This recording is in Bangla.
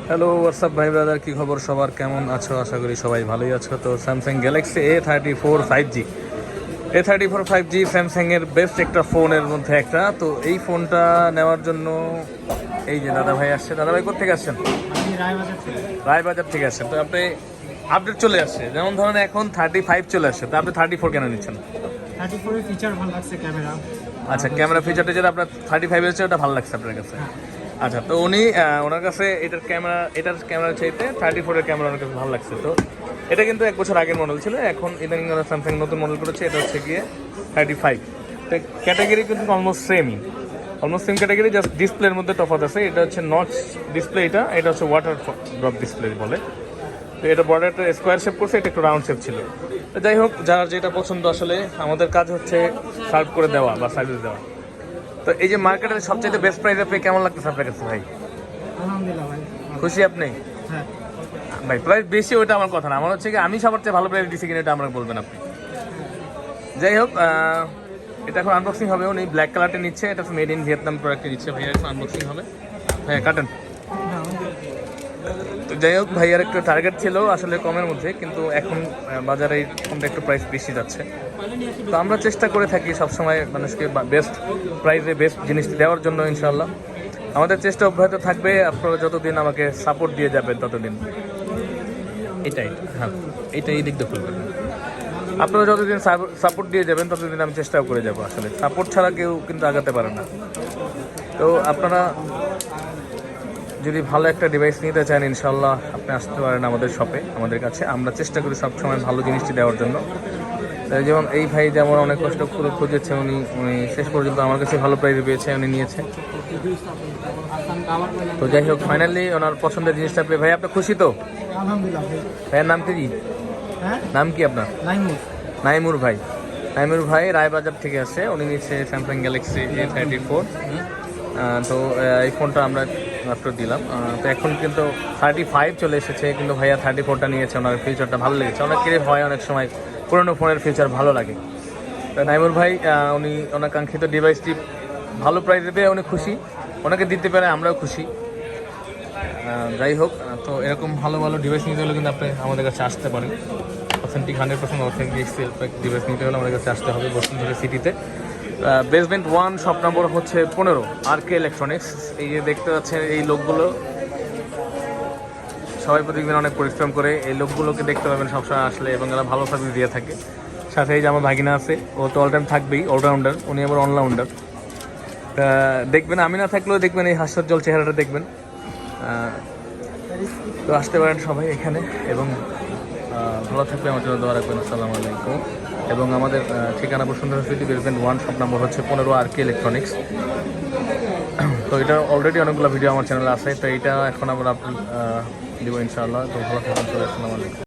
হ্যালো হোয়াটসঅ্যাপ ভাই ব্রাদার, কী খবর সবার, কেমন আছো? আশা করি সবাই ভালোই আছো। তো Samsung Galaxy A34 5G A34 5G স্যামসাংয়ের বেস্ট একটা ফোনের মধ্যে একটা। তো এই ফোনটা নেওয়ার জন্য এই যে দাদা ভাই আসছে। দাদা ভাই কোথেকে আসছেন? রায়বাজার থেকে আসছেন। তো আপনি আপডেট চলে আসছে, যেমন ধরেন এখন 35 চলে আসছে, তো আপনি 34 কেন নিচ্ছেন? 34 এর ফিচার ভালো লাগছে, ক্যামেরা। আচ্ছা, ক্যামেরা ফিচারটা যেটা আপনার 35 এর ওটা ভালো লাগছে আপনার কাছে। আচ্ছা, তো উনি ওনার কাছে এটার ক্যামেরা চাইতে 34 এর ক্যামেরা ওনার কাছে ভালো লাগছে। তো এটা কিন্তু 1 বছর আগের মডেল ছিল, এখন ইদানিং স্যামসাং নতুন মডেল করেছে, এটা হচ্ছে গিয়ে 35। তো ক্যাটাগরি কিন্তু অলমোস্ট সেম ক্যাটাগরি, জাস্ট ডিসপ্লের মধ্যে তফাৎ আছে। এটা হচ্ছে নচ ডিসপ্লে, এটা হচ্ছে ওয়াটার ড্রপ ডিসপ্লে বলে। তো এটা বর্ডারটা স্কোয়ার শেপ করছে, এটা একটু রাউন্ড শেপ ছিল। তো যাই হোক, যার যেটা পছন্দ, আসলে আমাদের কাজ হচ্ছে সার্ভ করে দেওয়া বা সার্ভিস দেওয়া। তো এই যে মার্কেটের সবচেয়ে বেস্ট প্রাইস আপনি কেমন লাগতেছে আপনার কাছে ভাই? আলহামদুলিল্লাহ ভাই, খুশি আপনি? হ্যাঁ ভাই প্রাইস বেশি ওটা আমার কথা না, আমার হচ্ছে কি আমি সবার চেয়ে ভালো প্রাইস দিচ্ছি কিনা এটা আমরা বলবেন আপনি। যাই হোক, এটা এখন আনবক্সিং হবে। উনি ব্ল্যাক কালারটা নিচ্ছে, এটা মেড ইন ভিয়েতনাম প্রোডাক্টে নিচ্ছে। ভাইয়া এখন আনবক্সিং হবে। হ্যাঁ, কাটেন। তো যাই হোক, ভাইয়ার একটু টার্গেট ছিল আসলে কমের মধ্যে, কিন্তু এখন বাজারে এই ফোনটা একটু প্রাইস বেশি যাচ্ছে। তো আমরা চেষ্টা করে থাকি সবসময় মানুষকে বেস্ট প্রাইসে বেস্ট জিনিস দেওয়ার জন্য। ইনশাল্লাহ আমাদের চেষ্টা অব্যাহত থাকবে। আপনারা যতদিন আমাকে সাপোর্ট দিয়ে যাবেন ততদিন। এটাই, হ্যাঁ, এই দিক দিয়ে খুলবেন। আপনারা যতদিন সাপোর্ট দিয়ে যাবেন ততদিন আমি চেষ্টাও করে যাব। আসলে সাপোর্ট ছাড়া কেউ কিন্তু আগাতে পারে না। তো আপনারা যদি ভালো একটা ডিভাইস নিতে চান, ইনশাল্লাহ আপনি আসতে পারেন আমাদের শপে, আমাদের কাছে। আমরা চেষ্টা করি সবসময় ভালো জিনিসটি দেওয়ার জন্য। যেমন এই ভাই যেমন অনেক কষ্ট করে খুঁজেছে, উনি শেষ পর্যন্ত আমার কাছে ভালো প্রাইস পেয়েছে, উনি নিয়েছে। তো যাই হোক, ফাইনালি ওনার পছন্দের জিনিসটা পেয়ে ভাই আপনি খুশি তো? আলহামদুলিল্লাহ ভাই। ভাইয়ের নাম কি? হ্যাঁ, নাম কি আপনার? নাইমুর ভাই। নাইমুর ভাই রায়বাজার থেকে আসে, উনি নিচ্ছে স্যামসাং গ্যালাক্সি A34। তো এই ফোনটা আমরা মাত্র দিলাম। তো এখন কিন্তু 35 চলে এসেছে, কিন্তু ভাইয়া 34টা নিয়েছে। ওনার ফিচারটা ভালো লেগেছে। অনেকেরই হয় অনেক সময় পুরোনো ফোনের ফিচার ভালো লাগে। তো নাইমুর ভাই উনি ওনার কাঙ্ক্ষিত ডিভাইসটি ভালো প্রাইসে পেয়ে উনি খুশি, ওনাকে দিতে পারে আমরাও খুশি। যাই হোক, তো এরকম ভালো ভালো ডিভাইস নিতে হলে কিন্তু আপনি আমাদের কাছে আসতে পারেন। অথেন্টিক 100% অথেন্টিক ডিভাইস নিতে হলে আমাদের কাছে আসতে হবে বসুন্ধরা সিটিতে। বেসমেন্ট 1, শপ নম্বর হচ্ছে 15, RK ইলেকট্রনিক্স। এই যে দেখতে পাচ্ছেন এই লোকগুলো, সবাই প্রতিদিন অনেক পরিশ্রম করে। এই লোকগুলোকে দেখতে পাবেন সবসময় আসলে, এবং এরা ভালো সার্ভিস দিয়ে থাকে। সাথে এই যে আমার ভাগিনা আছে, ও তো অল টাইম থাকবেই, অলরাউন্ডার। উনি আবার অলরাউন্ডার। দেখবেন, আমি না থাকলেও দেখবেন এই হাস্যোজ্জ্বল চেহারাটা দেখবেন। তো আসতে পারেন সবাই এখানে, এবং ভালো থাকবে, আমার জন্য দোয়া রাখবেন। আসসালামু আলাইকুম। এবং আমাদের ঠিকানা Bashundhara city, basement 1, shop number হচ্ছে 15, RK ইলেকট্রনিক্স। তো এটা অলরেডি অনেকগুলো ভিডিও আমার চ্যানেলে আছে, তো এইটা এখন আমরা আপলোড দিব ইনশাআল্লাহ। তো ভালো থাকবেন সবাই, আসসালামু আলাইকুম।